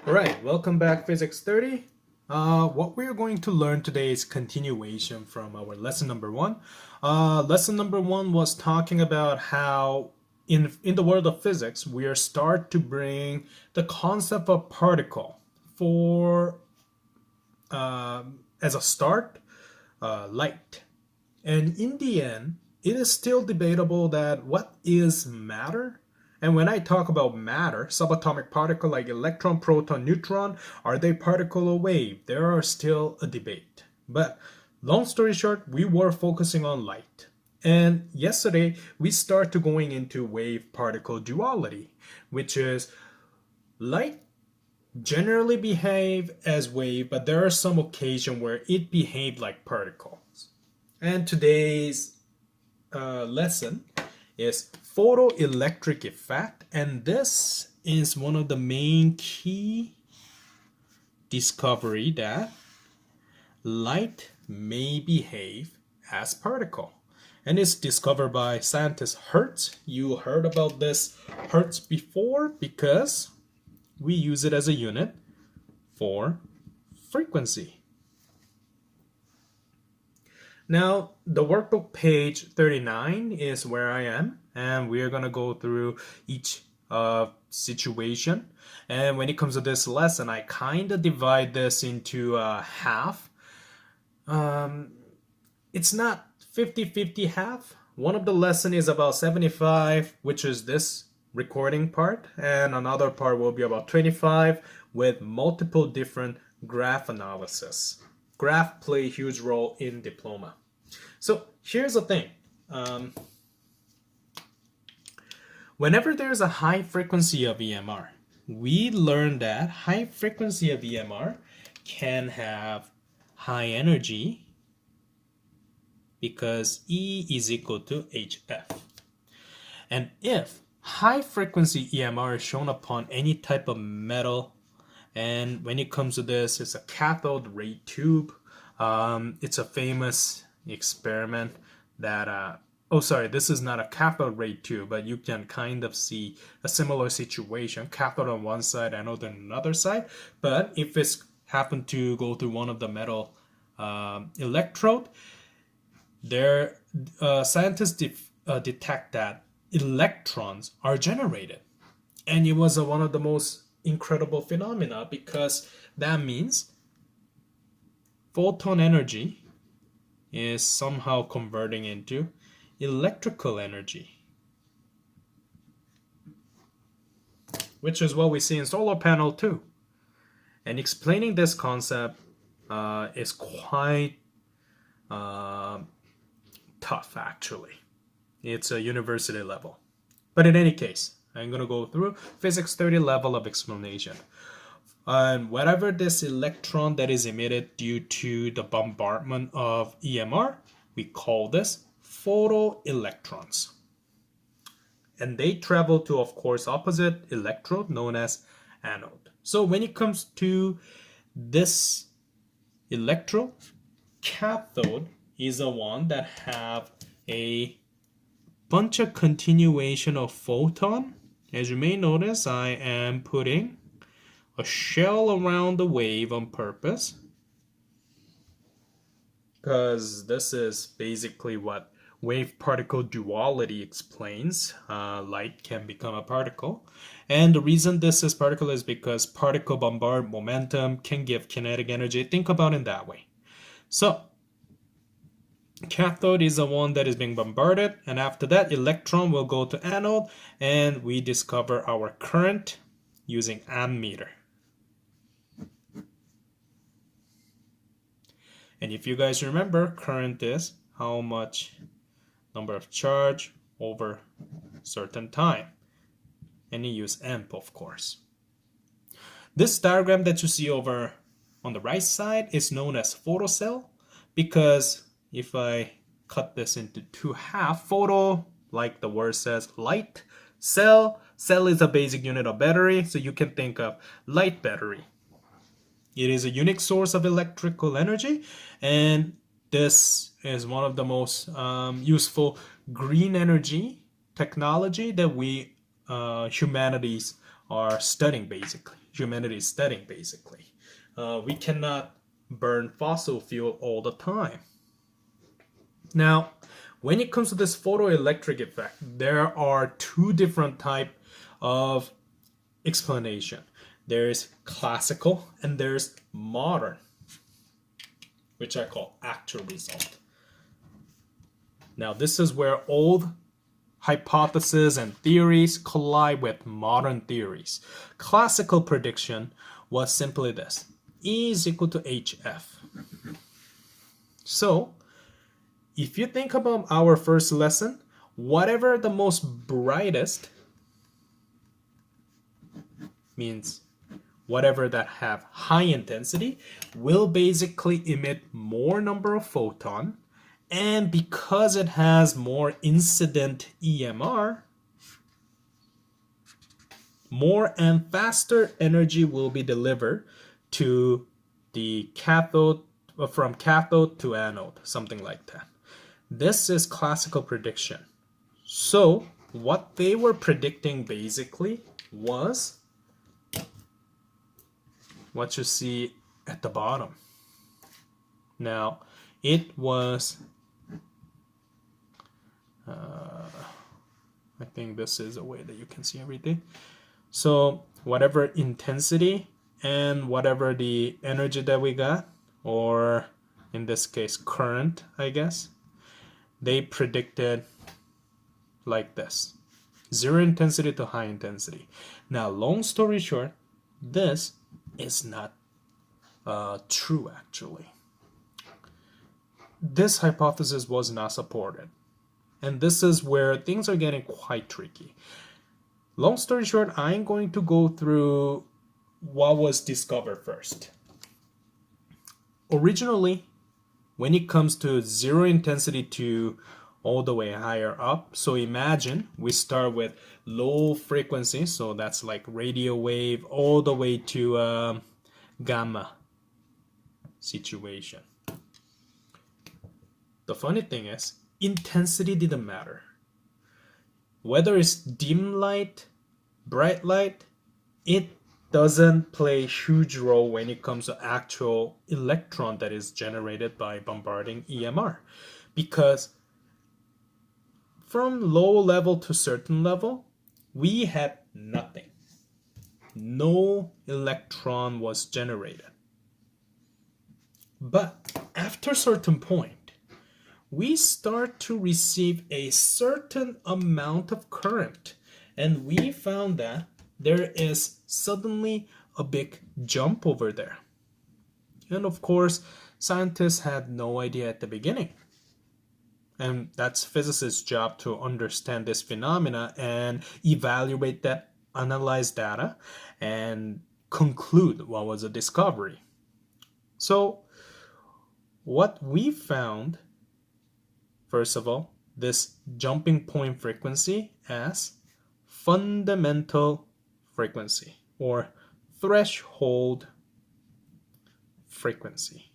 Alright, welcome back Physics 30. What we're going to learn today is continuation from our lesson number one. Lesson number one was talking about how in the world of physics we are start to bring the concept of particle for as a start light. And in the end, it is still debatable that what is matter. And when I talk about matter, subatomic particle like electron, proton, neutron, are they particle or wave? There are still a debate. But long story short, we were focusing on light. And yesterday, we started going into wave-particle duality, which is light generally behave as wave, but there are some occasions where it behaved like particles. And today's lesson is photoelectric effect, and this is one of the main key discovery that light may behave as particle, and it's discovered by scientist Hertz. You heard about this Hertz before because we use it as a unit for frequency. Now, the workbook page 39 is where I am, and we're going to go through each situation. And when it comes to this lesson, I kind of divide this into half. It's not 50-50 half. One of the lesson is about 75, which is this recording part, and another part will be about 25 with multiple different graph analysis. Graph play a huge role in diploma. So here's the thing. Whenever there's a high frequency of EMR, we learn that high frequency of EMR can have high energy because E is equal to HF. And if high frequency EMR is shown upon any type of metal, and when it comes to this, it's a cathode ray tube. It's a famous experiment that, this is not a cathode ray tube, but you can kind of see a similar situation, cathode on one side, anode on another side. But if it's happened to go through one of the metal electrode, there scientists detect that electrons are generated. And it was one of the most incredible phenomena because that means photon energy is somehow converting into electrical energy, which is what we see in solar panel too. And explaining this concept is quite tough actually. It's a university level. But in any case, I'm going to go through physics 30 level of explanation. And whatever this electron that is emitted due to the bombardment of EMR, we call this photoelectrons. And they travel to, of course, opposite electrode known as anode. So when it comes to this electrode, cathode is the one that have a bunch of continuation of photon. As you may notice, I am putting a shell around the wave on purpose because this is basically what wave-particle duality explains. Light can become a particle, and the reason this is particle is because particle bombard momentum can give kinetic energy. Think about it that way. So cathode is the one that is being bombarded, and after that electron will go to anode, and we discover our current using ammeter. And if you guys remember, current is how much number of charge over certain time, and you use amp, of course. This diagram that you see over on the right side is known as photocell because if I cut this into two half, photo, like the word says, light, cell is a basic unit of battery, so you can think of light battery. It is a unique source of electrical energy, and this is one of the most useful green energy technology that we humanities are studying basically. humanity is studying, basically. We cannot burn fossil fuel all the time. Now, when it comes to this photoelectric effect, there are two different types of explanation. There's classical and there's modern, which I call actual result. Now, this is where old hypotheses and theories collide with modern theories. Classical prediction was simply this: E is equal to HF. So, if you think about our first lesson, whatever the most brightest means whatever that have high intensity will basically emit more number of photon, and because it has more incident EMR, more and faster energy will be delivered to the cathode, from cathode to anode, something like that. This is classical prediction. So what they were predicting basically was what you see at the bottom. Now, it was, I think this is a way that you can see everything. So whatever intensity and whatever the energy that we got, or in this case current, I guess, they predicted like this: zero intensity to high intensity. Now, long story short, this is not true actually. This hypothesis was not supported. And this is where things are getting quite tricky. Long story short, I'm going to go through what was discovered first. Originally, when it comes to zero intensity to all the way higher up, so imagine we start with low frequency, so that's like radio wave, all the way to gamma situation. The funny thing is, intensity didn't matter. Whether it's dim light, bright light, it doesn't play a huge role when it comes to actual electron that is generated by bombarding EMR. Because from low level to certain level, we had nothing. No electron was generated. But after a certain point, we start to receive a certain amount of current, and we found that there is suddenly a big jump over there. And of course, scientists had no idea at the beginning. And that's physicists' job to understand this phenomena and evaluate that, analyze data, and conclude what was a discovery. So, what we found, first of all, this jumping point frequency as fundamental frequency or threshold frequency.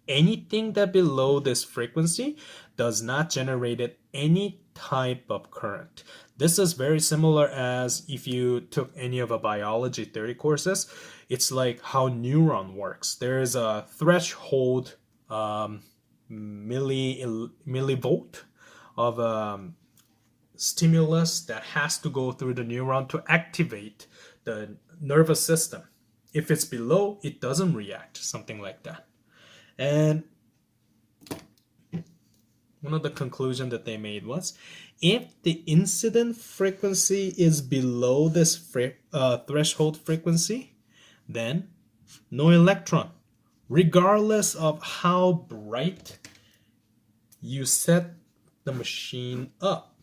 Anything that below this frequency does not generate any type of current. This is very similar as if you took any of a biology theory courses. It's like how neuron works. There is a threshold millivolt of stimulus that has to go through the neuron to activate the nervous system. If it's below, it doesn't react, something like that. And one of the conclusions that they made was, if the incident frequency is below this threshold frequency, then no electron, regardless of how bright you set the machine up.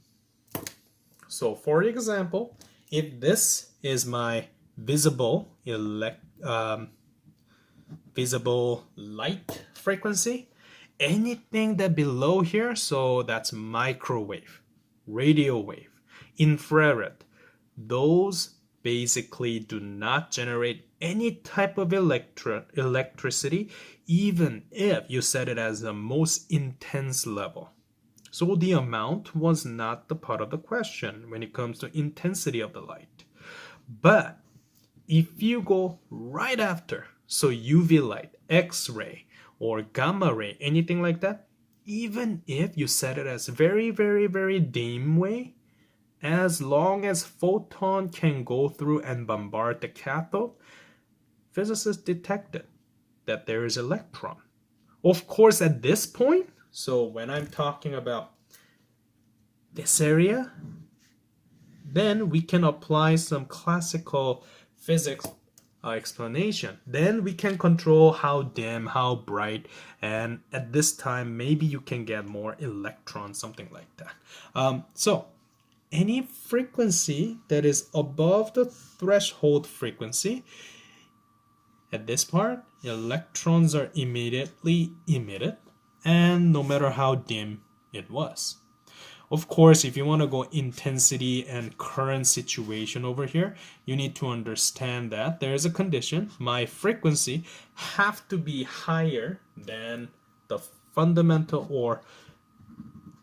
So for example, if this is my visible light frequency, anything that below here, so that's microwave, radio wave, infrared, those basically do not generate any type of electricity, even if you set it as the most intense level. So the amount was not the part of the question when it comes to intensity of the light. But if you go right after, so UV light, X-ray, or gamma ray, anything like that, even if you set it as very, very, very dim way, as long as photon can go through and bombard the cathode, physicists detected that there is electron. Of course, at this point, so when I'm talking about this area, then we can apply some classical physics explanation. Then we can control how dim, how bright, and at this time, maybe you can get more electrons, something like that. So any frequency that is above the threshold frequency, at this part, electrons are immediately emitted, and no matter how dim it was. Of course, if you want to go intensity and current situation over here, you need to understand that there is a condition. My frequency have to be higher than the fundamental or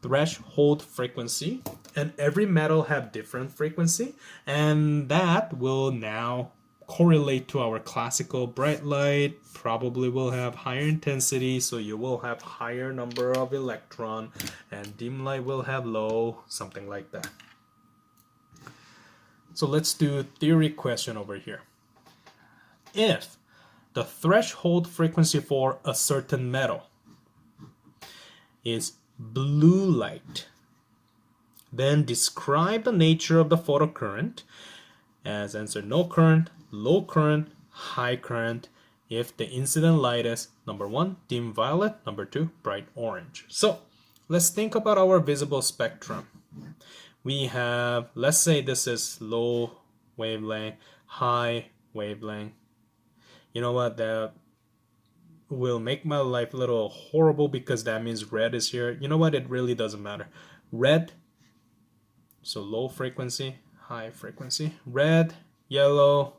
threshold frequency, and every metal have different frequency, and that will now correlate to our classical bright light. Probably will have higher intensity, so you will have higher number of electron, and dim light will have low, something like that. So let's do theory question over here. If the threshold frequency for a certain metal is blue light, then describe the nature of the photocurrent as answer: no current, low current, high current, if the incident light is number 1, dim violet, number 2, bright orange. So let's think about our visible spectrum. We have, let's say this is low wavelength, high wavelength. You know what, that will make my life a little horrible because that means red is here. You know what, it really doesn't matter. Red, so low frequency, high frequency, red, yellow,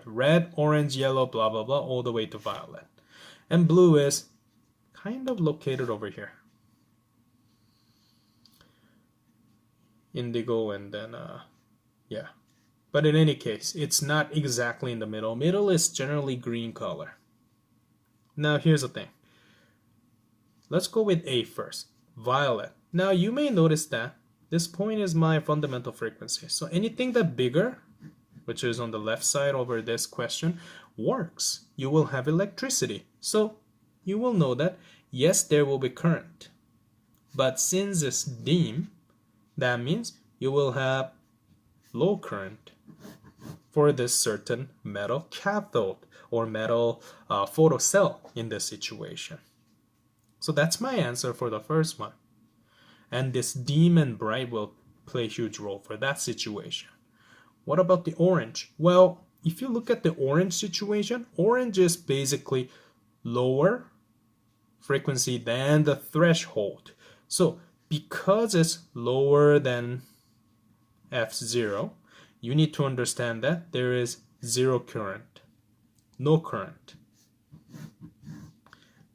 red, orange, yellow, blah, blah, blah, all the way to violet. And blue is kind of located over here. Indigo, and then, yeah. But in any case, it's not exactly in the middle. Middle is generally green color. Now, here's the thing. Let's go with A first, violet. Now, you may notice that this point is my fundamental frequency. So anything that bigger, which is on the left side over this question, works. You will have electricity. So you will know that, yes, there will be current. But since it's dim, that means you will have low current for this certain metal cathode or metal photocell in this situation. So that's my answer for the first one. And this dim and bright will play a huge role for that situation. What about the orange? Well, if you look at the orange situation, orange is basically lower frequency than the threshold. So because it's lower than F0, you need to understand that there is zero current, no current.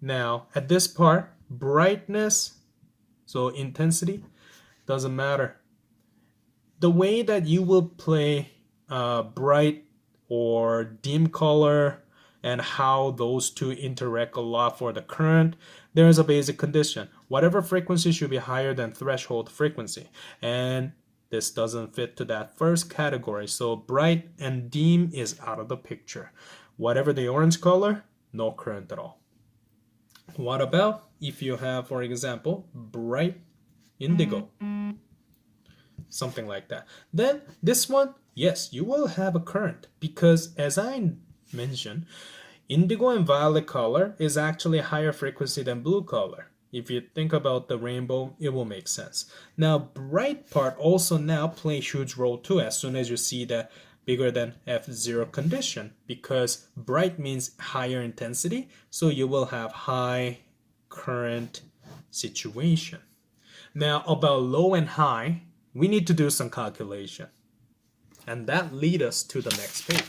Now, at this part, brightness, so intensity, doesn't matter. The way that you will play bright or dim color and how those two interact a lot for the current, there is a basic condition. Whatever frequency should be higher than threshold frequency. And this doesn't fit to that first category. So bright and dim is out of the picture. Whatever the orange color, no current at all. What about if you have, for example, bright indigo? Something like that. Then this one, yes, you will have a current because as I mentioned, indigo and violet color is actually higher frequency than blue color. If you think about the rainbow, it will make sense. Now, bright part also now play a huge role too as soon as you see the bigger than F0 condition, because bright means higher intensity, so you will have high current situation. Now, about low and high, we need to do some calculation. And that leads us to the next page.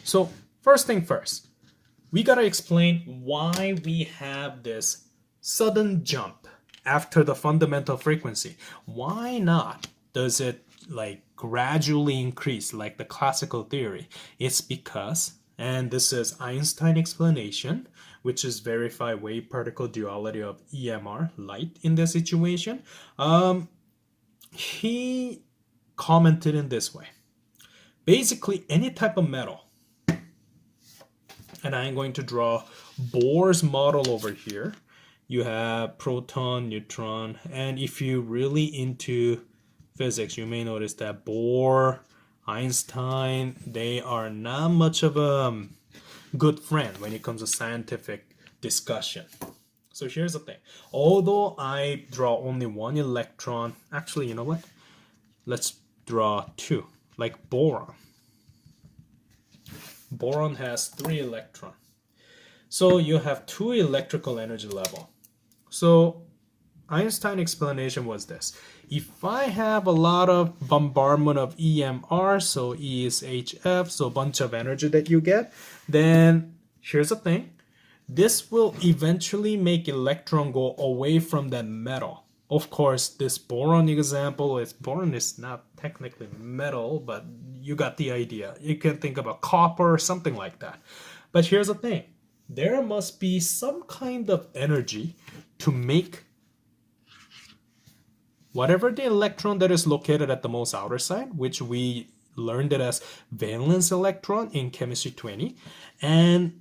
So, first thing first, we gotta explain why we have this sudden jump after the fundamental frequency. Why not does it like gradually increase like the classical theory? It's because, and this is Einstein explanation, which is verified wave particle duality of EMR, light in this situation. He commented in this way. Basically, any type of metal, and I'm going to draw Bohr's model over here. You have proton, neutron, and if you're really into physics, you may notice that Bohr, Einstein, they are not much of a good friend when it comes to scientific discussion. So here's the thing. Although I draw only one electron, actually, you know what? Let's draw two, like boron. Boron has 3 electrons. So you have 2 electrical energy level. So Einstein explanation was this. If I have a lot of bombardment of EMR, so E is HF, so a bunch of energy that you get, then here's the thing. This will eventually make electron go away from that metal. Of course, this boron example is boron is not technically metal, but you got the idea. You can think about copper or something like that. But here's the thing. There must be some kind of energy to make whatever the electron that is located at the most outer side, which we learned it as valence electron in chemistry 20, and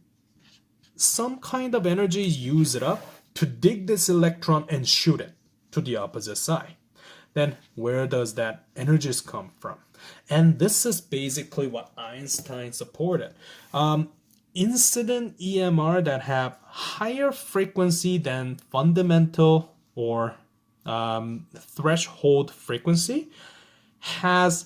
some kind of energy is used up to dig this electron and shoot it to the opposite side. Then where does that energy come from? And this is basically what Einstein supported. Incident EMR that have higher frequency than fundamental or threshold frequency has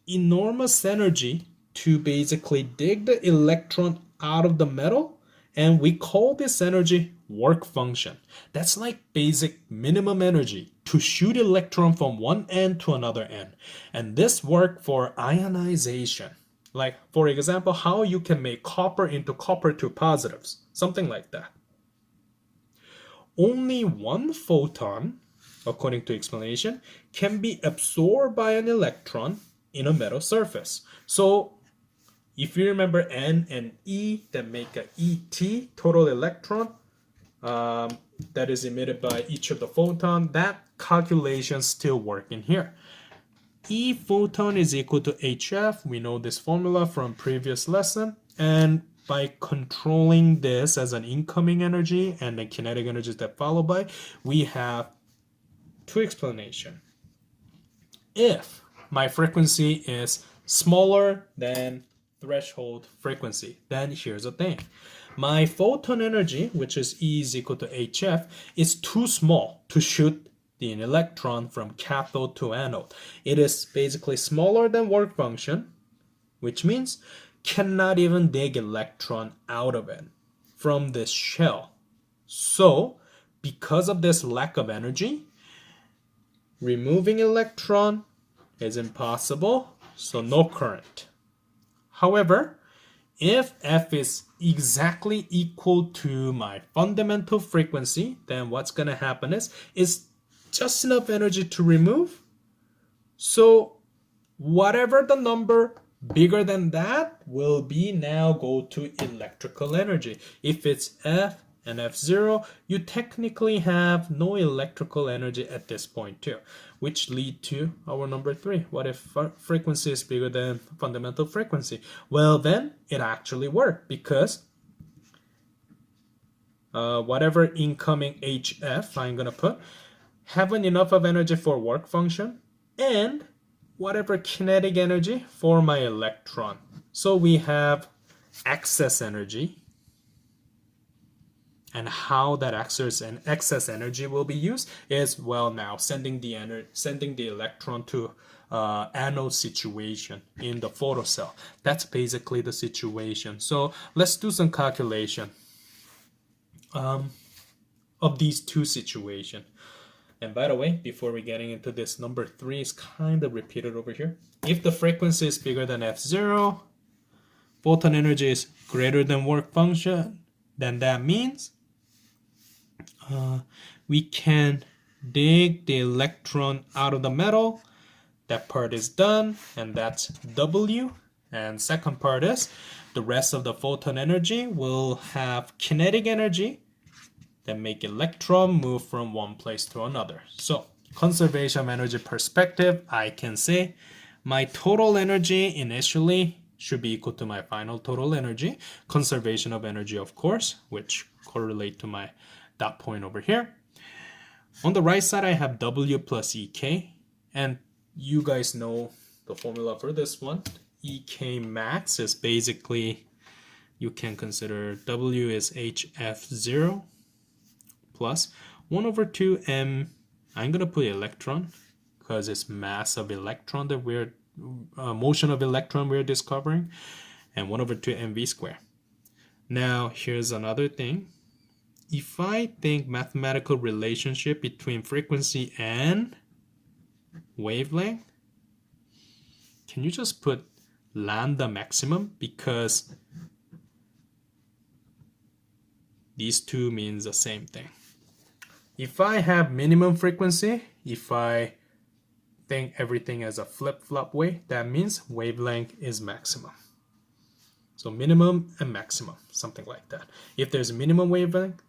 enormous energy to basically dig the electron out of the metal, and we call this energy work function. That's like basic minimum energy to shoot electron from one end to another end. And this work for ionization. Like, for example, how you can make copper into copper 2 positives, something like that. Only one photon, according to explanation, can be absorbed by an electron in a metal surface. So if you remember N and E that make a ET, total electron, that is emitted by each of the photon, that calculation still work in here. E photon is equal to HF. We know this formula from previous lesson. And by controlling this as an incoming energy and the kinetic energies that follow by, we have 2 explanations. If my frequency is smaller than threshold frequency, then here's the thing. My photon energy, which is E is equal to HF, is too small to shoot the electron from cathode to anode. It is basically smaller than work function, which means cannot even dig electron out of it from this shell. So because of this lack of energy, removing electron is impossible, so no current. However, if F is exactly equal to my fundamental frequency, then what's going to happen is just enough energy to remove. So whatever the number bigger than that will be now go to electrical energy. If it's F and F0, you technically have no electrical energy at this point too, which lead to our number 3. What if frequency is bigger than fundamental frequency? Well, then it actually worked because whatever incoming HF I'm going to put, having enough of energy for work function and whatever kinetic energy for my electron. So we have excess energy, and how that excess energy will be used is, well, now sending the electron to anode situation in the photocell. That's basically the situation. So let's do some calculation of these 2 situations. And by the way, before we getting into this, number 3 is kind of repeated over here. If the frequency is bigger than F0, photon energy is greater than work function, then that means we can dig the electron out of the metal That part is done, and that's W. And second part is the rest of the photon energy will have kinetic energy that make electron move from one place to another. So conservation of energy perspective, I can say my total energy initially should be equal to my final total energy. Conservation of energy, of course, which correlate to my dot point over here. On the right side, I have W plus EK, and you guys know the formula for this one. EK max is basically, you can consider W is HF0 plus 1 over 2 m. I'm going to put electron because it's mass of electron that we're, motion of electron we're discovering, and 1 over 2 mv squared. Now, here's another thing. If I think mathematical relationship between frequency and wavelength, can you just put lambda maximum, because these two means the same thing. If I have minimum frequency, if I think everything as a flip-flop way, that means wavelength is maximum. So minimum and maximum, something like that. If there's a minimum wavelength,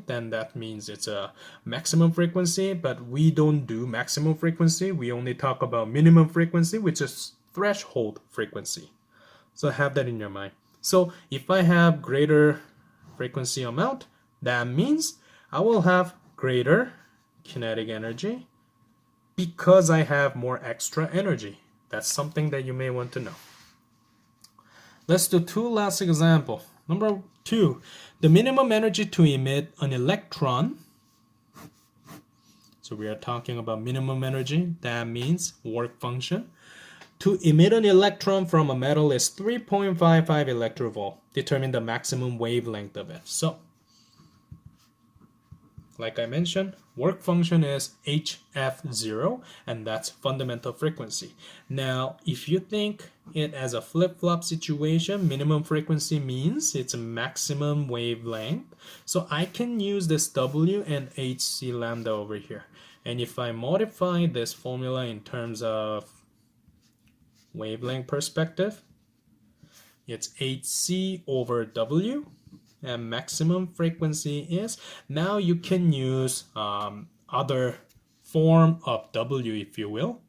then that means it's a maximum frequency, but we don't do maximum frequency. We only talk about minimum frequency, which is threshold frequency. So have that in your mind. So if I have greater frequency amount, that means I will have greater kinetic energy because I have more extra energy. That's something that you may want to know. Let's do two last examples. Number 2, the minimum energy to emit an electron. So we are talking about minimum energy. That means work function. To emit an electron from a metal is 3.55 electrovolt. Determine the maximum wavelength of it. So, like I mentioned, work function is HF0, and that's fundamental frequency. Now, if you think it as a flip-flop situation, minimum frequency means it's a maximum wavelength. So I can use this W and HC lambda over here. And if I modify this formula in terms of wavelength perspective, it's HC over W. And maximum frequency is, now you can use other form of W, if you will.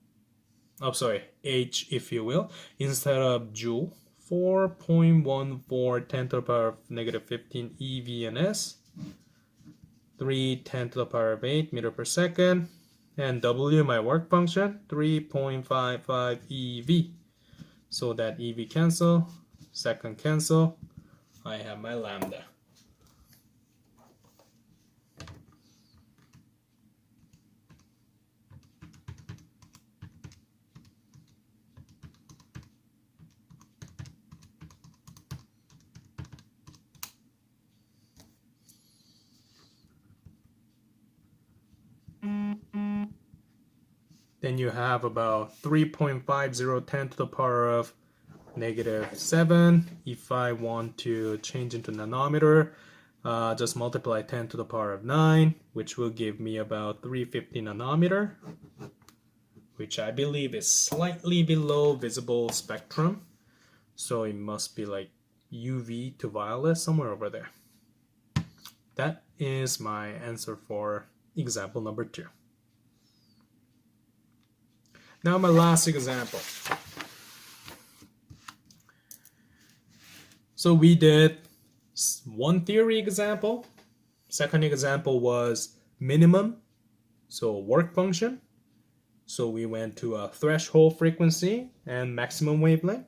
Oh, sorry, H, if you will, instead of joule. 4.14 10 to the power of negative 15 eV and S. 3 10 to the power of 8 meter per second. And W, my work function, 3.55 eV. So that eV cancel, second cancel. I have my lambda. Then you have about 3.50 10 to the power of negative 7. If I want to change into nanometer, just multiply 10 to the power of 9, which will give me about 350 nanometer, which I believe is slightly below visible spectrum. So it must be like UV to violet, somewhere over there. That is my answer for example number 2. Now my last example. So we did one theory example. Second example was minimum, so work function. So we went to a threshold frequency and maximum wavelength.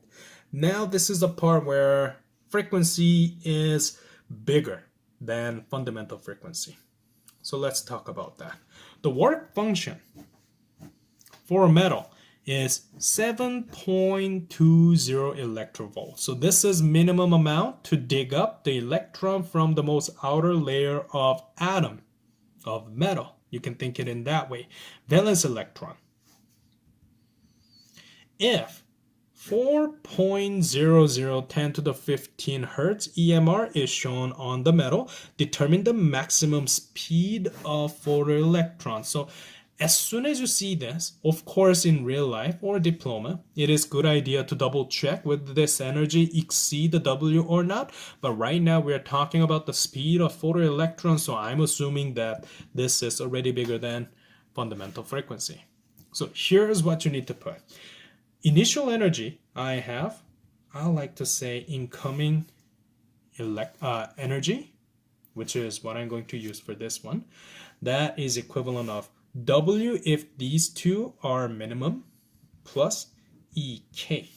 Now this is the part where frequency is bigger than fundamental frequency. So let's talk about that. The work function for a metal is 7.20 electrovolts. So this is minimum amount to dig up the electron from the most outer layer of atom of metal. You can think it in that way. Valence electron. If 4.00 10 to the 15 hertz EMR is shown on the metal, determine the maximum speed of photoelectron. So As soon as you see this, of course in real life or diploma, it is good idea to double check whether this energy exceed the W or not. But right now we are talking about the speed of photoelectrons, so I'm assuming that this is already bigger than fundamental frequency. So here's what you need to put. Initial energy, I like to say incoming energy, which is what I'm going to use for this one. That is equivalent of W if these two are minimum plus EK.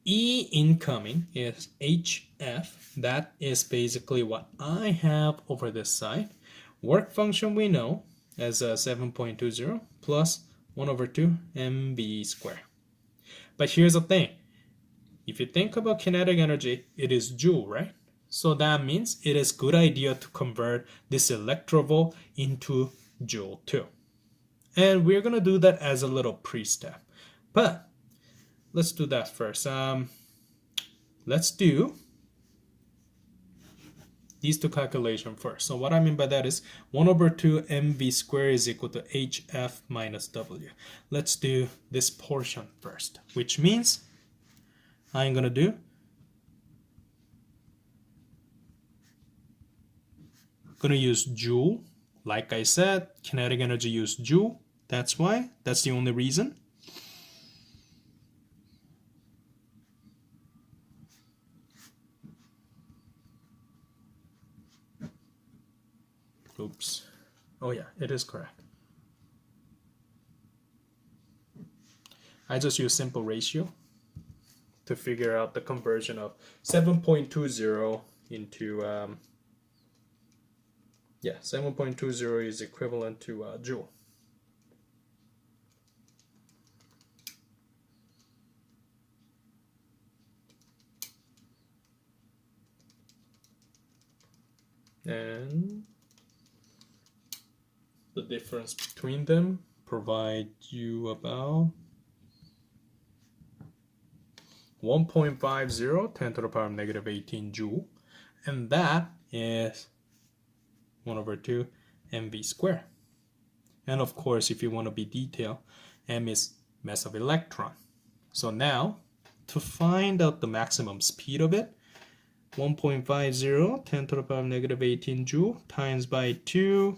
E incoming is HF. That is basically what I have over this side. Work function we know as 7.20 plus 1 over 2 mv squared. But here's the thing. If you think about kinetic energy, it is joule, right? So that means it is good idea to convert this electrovolt into joule too. And we're going to do that as a little pre-step. But let's do that first. Let's do these two calculations first. So what I mean by that is 1 over 2 mv squared is equal to hf minus w. Let's do this portion first, which means I'm going to do use joule. Like I said, kinetic energy use joule. That's why. That's the only reason. Oops. Oh yeah, it is correct. I just use simple ratio to figure out the conversion of 7.20 into 7.20 is equivalent to joule. And the difference between them provide you about 1.50 10 to the power of negative 18 joule, and that is 1 over 2 mv squared. And of course, if you want to be detailed, m is mass of electron. So now, to find out the maximum speed of it, 1.50 10 to the power of negative 18 joule times by 2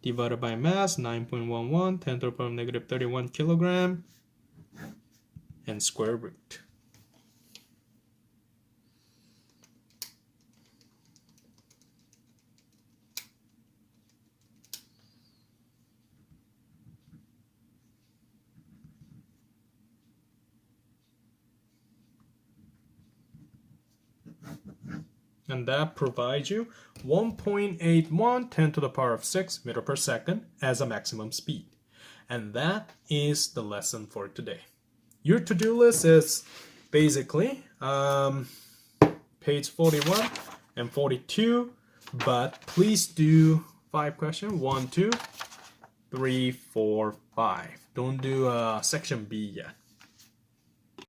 divided by mass, 9.11 10 to the power of negative 31 kilogram, and square root. And that provides you 1.81 10 to the power of 6 meter per second as a maximum speed. And that is the lesson for today. Your to-do list is basically page 41 and 42, but please do 5 questions. 1, 2, 3, 4, 5. Don't do section B yet.